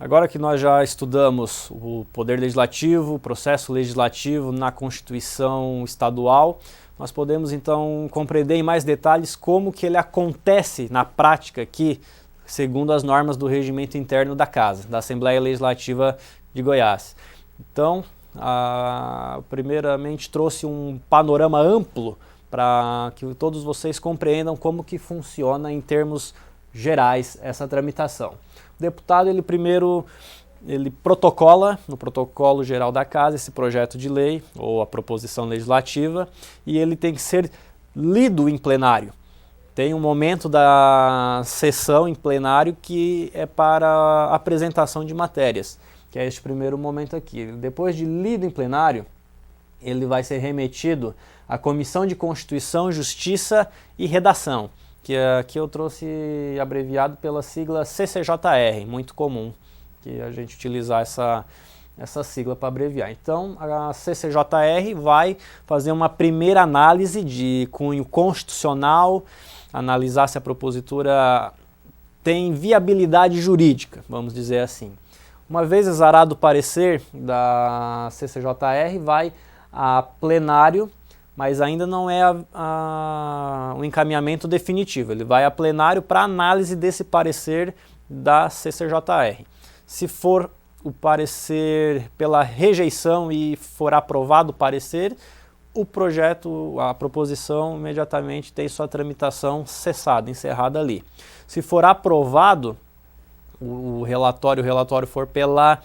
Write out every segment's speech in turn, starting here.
Agora que nós já estudamos o Poder Legislativo, o processo legislativo na Constituição Estadual, nós podemos então compreender em mais detalhes como que ele acontece na prática aqui, segundo as normas do regimento interno da Casa, da Assembleia Legislativa de Goiás. Então, primeiramente trouxe um panorama amplo para que todos vocês compreendam como que funciona em termos gerais essa tramitação. O deputado, ele protocola no protocolo geral da Casa esse projeto de lei ou a proposição legislativa e ele tem que ser lido em plenário. Tem um momento da sessão em plenário que é para apresentação de matérias, que é este primeiro momento aqui. Depois de lido em plenário, ele vai ser remetido à Comissão de Constituição, Justiça e Redação, que aqui eu trouxe abreviado pela sigla CCJR, muito comum que a gente utilizar essa sigla para abreviar. Então, a CCJR vai fazer uma primeira análise de cunho constitucional, analisar se a propositura tem viabilidade jurídica, vamos dizer assim. Uma vez exarado o parecer da CCJR, vai a plenário, mas ainda não é o encaminhamento definitivo. Ele vai a plenário para análise desse parecer da CCJR. Se for o parecer pela rejeição e for aprovado o parecer, o projeto, a proposição imediatamente tem sua tramitação cessada, encerrada ali. Se for aprovado o relatório for pela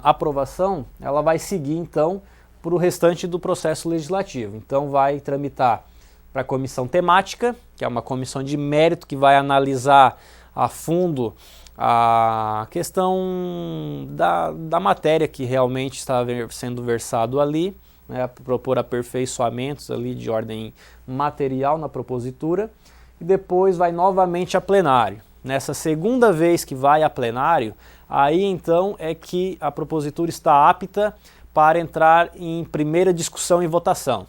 aprovação, ela vai seguir então para o restante do processo legislativo. Então vai tramitar para a comissão temática, que é uma comissão de mérito que vai analisar a fundo a questão da matéria que realmente está sendo versado ali, né, propor aperfeiçoamentos ali de ordem material na propositura, e depois vai novamente a plenário. Nessa segunda vez que vai a plenário, aí então é que a propositura está apta para entrar em primeira discussão e votação.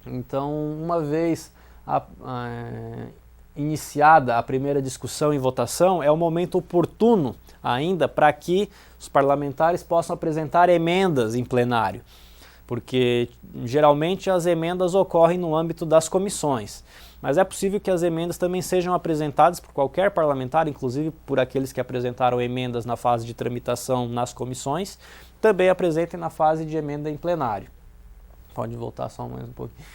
Então, uma vez iniciada a primeira discussão e votação, é o momento oportuno ainda para que os parlamentares possam apresentar emendas em plenário, porque geralmente as emendas ocorrem no âmbito das comissões. Mas é possível que as emendas também sejam apresentadas por qualquer parlamentar, inclusive por aqueles que apresentaram emendas na fase de tramitação nas comissões, também apresentem na fase de emenda em plenário. Pode voltar só mais um pouquinho.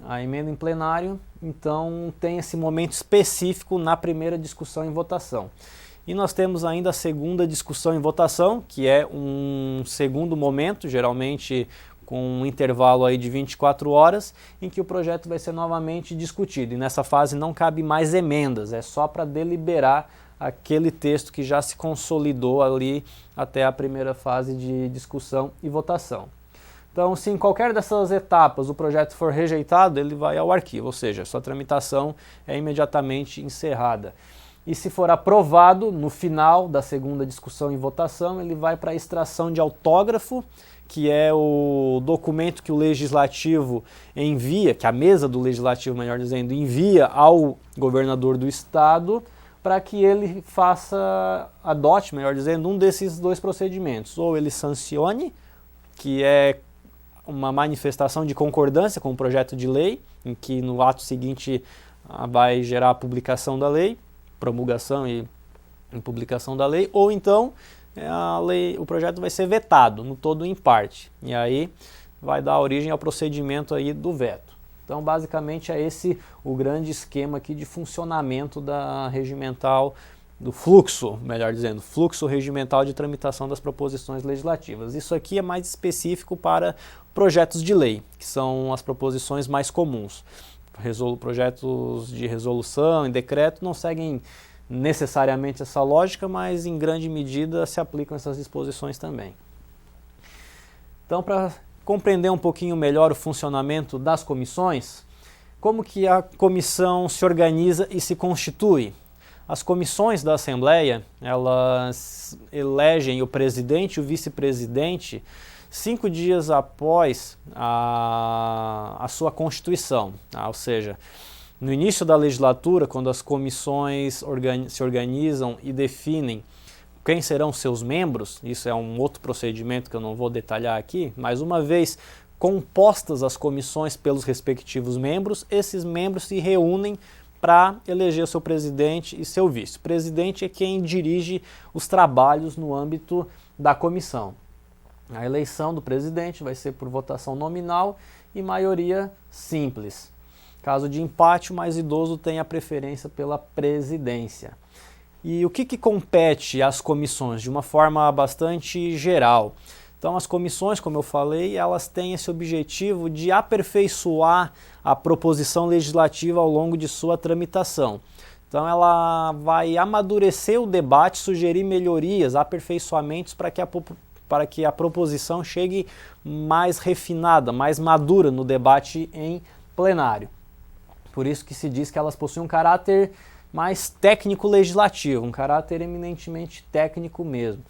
A emenda em plenário, então, tem esse momento específico na primeira discussão e votação. E nós temos ainda a segunda discussão e votação, que é um segundo momento, geralmente com um intervalo aí de 24 horas, em que o projeto vai ser novamente discutido. E nessa fase não cabe mais emendas, é só para deliberar aquele texto que já se consolidou ali até a primeira fase de discussão e votação. Então, se em qualquer dessas etapas o projeto for rejeitado, ele vai ao arquivo, ou seja, sua tramitação é imediatamente encerrada. E se for aprovado, no final da segunda discussão e votação, ele vai para a extração de autógrafo, que é o documento que o Legislativo envia, que a mesa do Legislativo, melhor dizendo, envia ao governador do estado para que ele adote, melhor dizendo, um desses dois procedimentos. Ou ele sancione, que é uma manifestação de concordância com o projeto de lei, em que no ato seguinte vai gerar a publicação da lei, promulgação e publicação da lei, ou então o projeto vai ser vetado, no todo ou em parte, e aí vai dar origem ao procedimento aí do veto. Então, basicamente, é esse o grande esquema aqui de funcionamento da regimental, do fluxo, melhor dizendo, fluxo regimental de tramitação das proposições legislativas. Isso aqui é mais específico para projetos de lei, que são as proposições mais comuns. Projetos de resolução e decreto não seguem necessariamente essa lógica, mas em grande medida se aplicam essas disposições também. Então, para compreender um pouquinho melhor o funcionamento das comissões, como que a comissão se organiza e se constitui? As comissões da Assembleia, elas elegem o presidente e o vice-presidente 5 dias após a sua constituição, ou seja, no início da legislatura, quando as comissões se organizam e definem quem serão seus membros, isso é um outro procedimento que eu não vou detalhar aqui, mas uma vez compostas as comissões pelos respectivos membros, esses membros se reúnem para eleger o seu presidente e seu vice. O presidente é quem dirige os trabalhos no âmbito da comissão. A eleição do presidente vai ser por votação nominal e maioria simples. Caso de empate, o mais idoso tem a preferência pela presidência. E o que compete às comissões? De uma forma bastante geral. Então as comissões, como eu falei, elas têm esse objetivo de aperfeiçoar a proposição legislativa ao longo de sua tramitação. Então ela vai amadurecer o debate, sugerir melhorias, aperfeiçoamentos para que a proposição chegue mais refinada, mais madura no debate em plenário. Por isso que se diz que elas possuem um caráter mais técnico-legislativo, um caráter eminentemente técnico mesmo.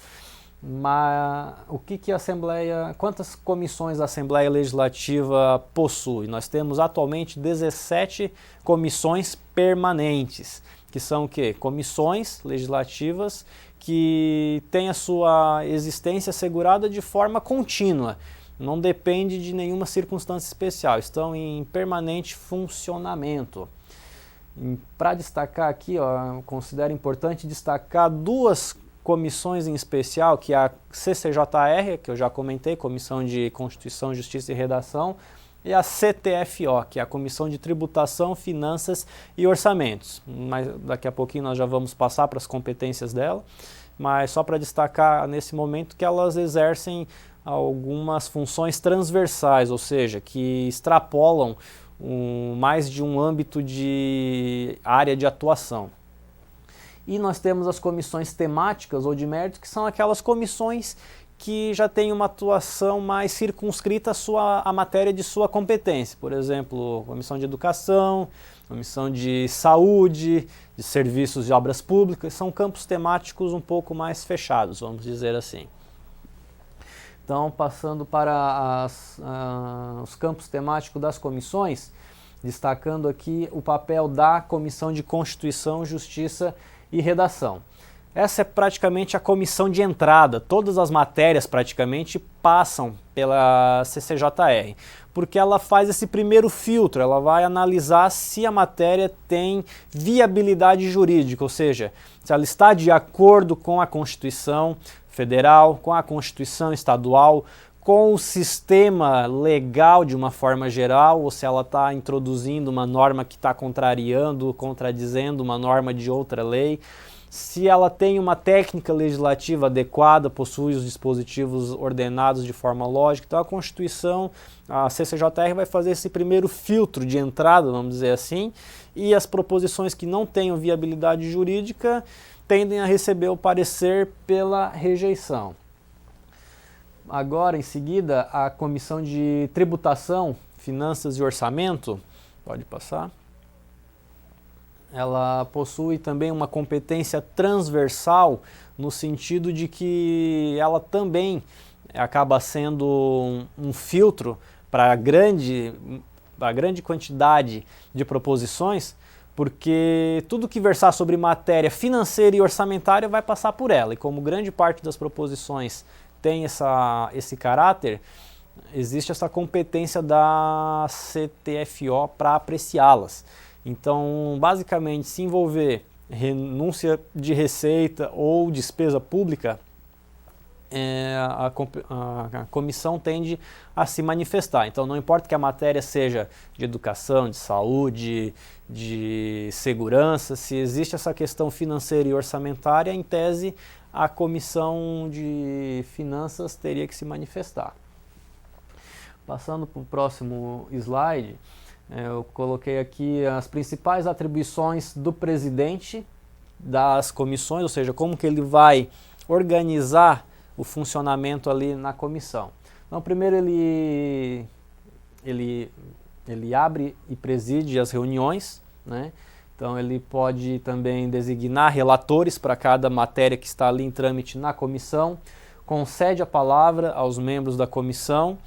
Mas o que a Assembleia, quantas comissões a Assembleia Legislativa possui? Nós temos atualmente 17 comissões permanentes, que são o quê? Comissões legislativas que têm a sua existência assegurada de forma contínua, não depende de nenhuma circunstância especial, estão em permanente funcionamento. Para destacar aqui, eu considero importante destacar duas comissões em especial, que é a CCJR, que eu já comentei, Comissão de Constituição, Justiça e Redação, e a CTFO, que é a Comissão de Tributação, Finanças e Orçamentos. Mas daqui a pouquinho nós já vamos passar para as competências dela, mas só para destacar nesse momento que elas exercem algumas funções transversais, ou seja, que extrapolam mais de um âmbito de área de atuação. E nós temos as comissões temáticas ou de mérito, que são aquelas comissões que já têm uma atuação mais circunscrita à matéria de sua competência. Por exemplo, comissão de educação, comissão de saúde, de serviços de obras públicas, são campos temáticos um pouco mais fechados, vamos dizer assim. Então, passando para os campos temáticos das comissões, destacando aqui o papel da Comissão de Constituição, Justiça e Redação. Essa é praticamente a comissão de entrada, todas as matérias praticamente passam pela CCJR, porque ela faz esse primeiro filtro, ela vai analisar se a matéria tem viabilidade jurídica, ou seja, se ela está de acordo com a Constituição Federal, com a Constituição Estadual, com o sistema legal de uma forma geral, ou se ela está introduzindo uma norma que está contradizendo uma norma de outra lei, se ela tem uma técnica legislativa adequada, possui os dispositivos ordenados de forma lógica. Então a Constituição, a CCJR vai fazer esse primeiro filtro de entrada, vamos dizer assim, e as proposições que não tenham viabilidade jurídica tendem a receber o parecer pela rejeição. Agora, em seguida, a Comissão de Tributação, Finanças e Orçamento, pode passar. Ela possui também uma competência transversal no sentido de que ela também acaba sendo um filtro para a grande quantidade de proposições, porque tudo que versar sobre matéria financeira e orçamentária vai passar por ela, e como grande parte das proposições tem esse caráter, existe essa competência da CTFO para apreciá-las. Então, basicamente, se envolver renúncia de receita ou despesa pública, a comissão tende a se manifestar. Então, não importa que a matéria seja de educação, de saúde, de segurança, se existe essa questão financeira e orçamentária, em tese, a comissão de finanças teria que se manifestar. Passando para o próximo slide, eu coloquei aqui as principais atribuições do presidente das comissões, ou seja, como que ele vai organizar o funcionamento ali na comissão. Então, primeiro ele abre e preside as reuniões, né? Então ele pode também designar relatores para cada matéria que está ali em trâmite na comissão, concede a palavra aos membros da comissão,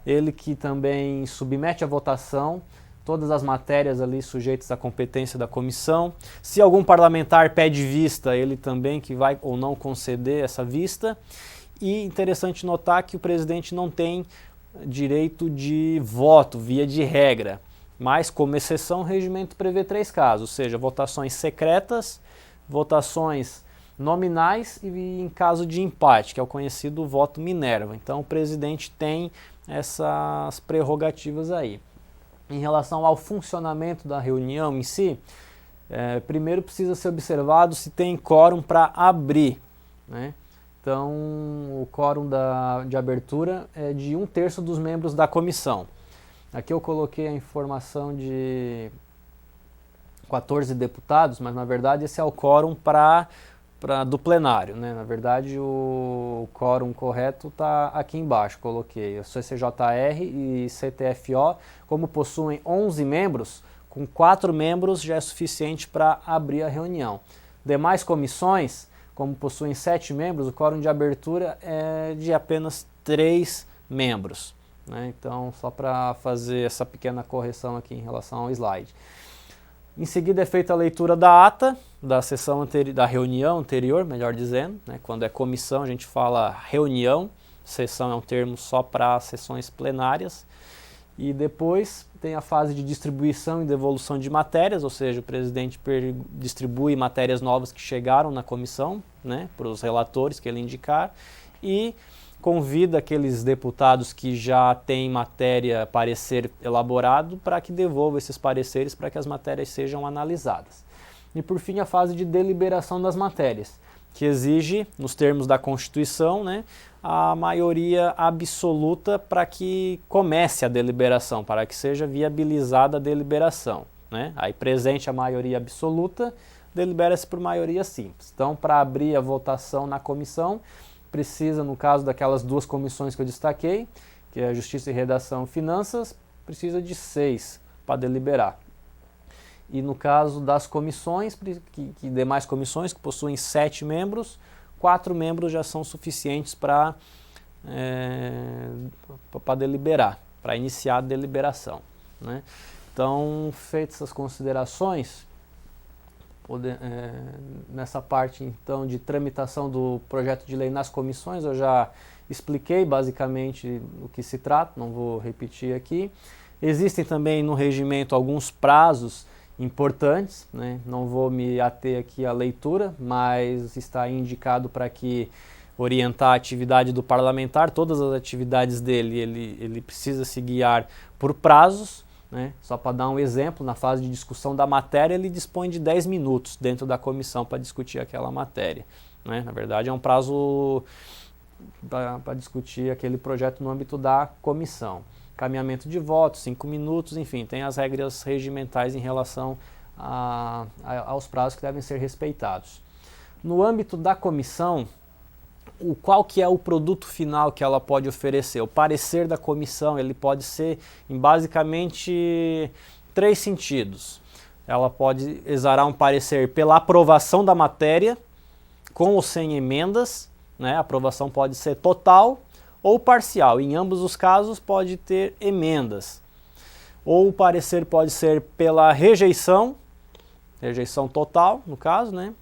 ele que também submete à votação todas as matérias ali sujeitas à competência da comissão. Se algum parlamentar pede vista, ele também que vai ou não conceder essa vista. E interessante notar que o presidente não tem direito de voto, via de regra, mas como exceção o regimento prevê 3 casos, ou seja, votações secretas, votações nominais e em caso de empate, que é o conhecido voto Minerva. Então o presidente tem essas prerrogativas aí. Em relação ao funcionamento da reunião em si, primeiro precisa ser observado se tem quórum para abrir, né? Então, o quórum de abertura é de 1/3 dos membros da comissão. Aqui eu coloquei a informação de 14 deputados, mas na verdade esse é o quórum do plenário, né? Na verdade o quórum correto está aqui embaixo, coloquei. O CCJR e CTFO, como possuem 11 membros, com 4 membros já é suficiente para abrir a reunião. Demais comissões, como possuem 7 membros, o quórum de abertura é de apenas 3 membros, né? Então, só para fazer essa pequena correção aqui em relação ao slide. Em seguida é feita a leitura da ata da sessão da reunião anterior, melhor dizendo, né? Quando é comissão a gente fala reunião, sessão é um termo só para sessões plenárias. E depois tem a fase de distribuição e devolução de matérias, ou seja, o presidente distribui matérias novas que chegaram na comissão, né, para os relatores que ele indicar, e convida aqueles deputados que já têm parecer elaborado para que devolvam esses pareceres para que as matérias sejam analisadas. E por fim a fase de deliberação das matérias, que exige, nos termos da Constituição, né, a maioria absoluta para que comece a deliberação, para que seja viabilizada a deliberação, né? Aí presente a maioria absoluta, delibera-se por maioria simples. Então, para abrir a votação na comissão, precisa, no caso daquelas 2 comissões que eu destaquei, que é a Justiça e Redação e Finanças, precisa de 6 para deliberar. E no caso das comissões, demais comissões que possuem 7 membros, 4 membros já são suficientes para deliberar, para iniciar a deliberação, né? Então, feitas essas considerações, nessa parte então de tramitação do projeto de lei nas comissões, eu já expliquei basicamente o que se trata, não vou repetir aqui. Existem também no regimento alguns prazos importantes, né? Não vou me ater aqui à leitura, mas está indicado para que orientar a atividade do parlamentar, todas as atividades dele, ele precisa se guiar por prazos, né? Só para dar um exemplo, na fase de discussão da matéria, ele dispõe de 10 minutos dentro da comissão para discutir aquela matéria, né? Na verdade é um prazo para discutir aquele projeto no âmbito da comissão. Caminhamento de votos, 5 minutos, enfim, tem as regras regimentais em relação aos prazos que devem ser respeitados. No âmbito da comissão, qual que é o produto final que ela pode oferecer? O parecer da comissão, ele pode ser em basicamente 3 sentidos. Ela pode exarar um parecer pela aprovação da matéria, com ou sem emendas, né? A aprovação pode ser total ou parcial. Em ambos os casos pode ter emendas. Ou o parecer pode ser pela rejeição total, no caso, né?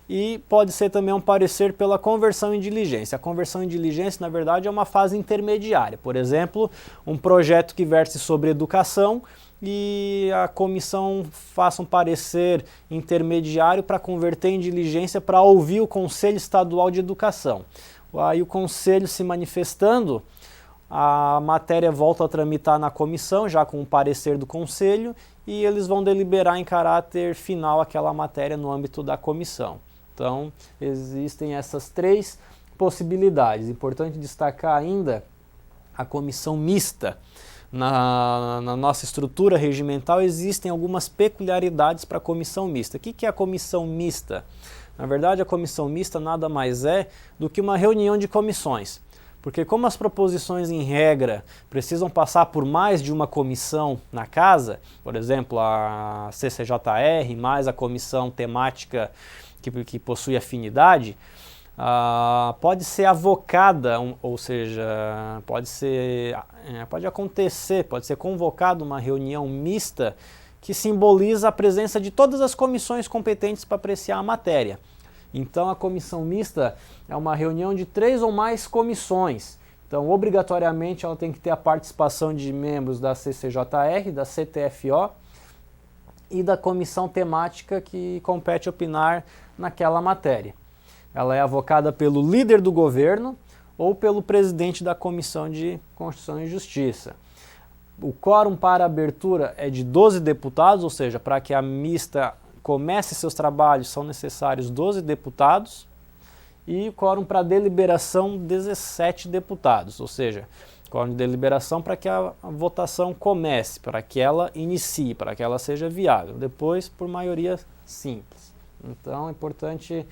E pode ser também um parecer pela conversão em diligência. A conversão em diligência, na verdade, é uma fase intermediária. Por exemplo, um projeto que verse sobre educação e a comissão faça um parecer intermediário para converter em diligência para ouvir o Conselho Estadual de Educação. Aí o Conselho se manifestando, a matéria volta a tramitar na comissão, já com o parecer do Conselho, e eles vão deliberar em caráter final aquela matéria no âmbito da comissão. Então, existem essas 3 possibilidades. Importante destacar ainda a comissão mista. Na nossa estrutura regimental existem algumas peculiaridades para a comissão mista. O que é a comissão mista? Na verdade, a comissão mista nada mais é do que uma reunião de comissões. Porque como as proposições em regra precisam passar por mais de uma comissão na casa, por exemplo, a CCJR mais a comissão temática que possui afinidade, pode ser avocada, ou seja, pode acontecer, pode ser convocada uma reunião mista que simboliza a presença de todas as comissões competentes para apreciar a matéria. Então a comissão mista é uma reunião de 3 ou mais comissões. Então obrigatoriamente ela tem que ter a participação de membros da CCJR, da CTFO e da comissão temática que compete opinar naquela matéria. Ela é avocada pelo líder do governo ou pelo presidente da Comissão de Constituição e Justiça. O quórum para abertura é de 12 deputados, ou seja, para que a mista comece seus trabalhos são necessários 12 deputados, e o quórum para deliberação 17 deputados, ou seja, quórum de deliberação para que a votação comece, para que ela inicie, para que ela seja viável, depois por maioria simples. Então é importante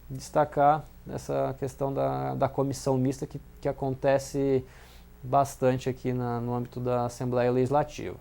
destacar essa questão da comissão mista que acontece bastante aqui no âmbito da Assembleia Legislativa.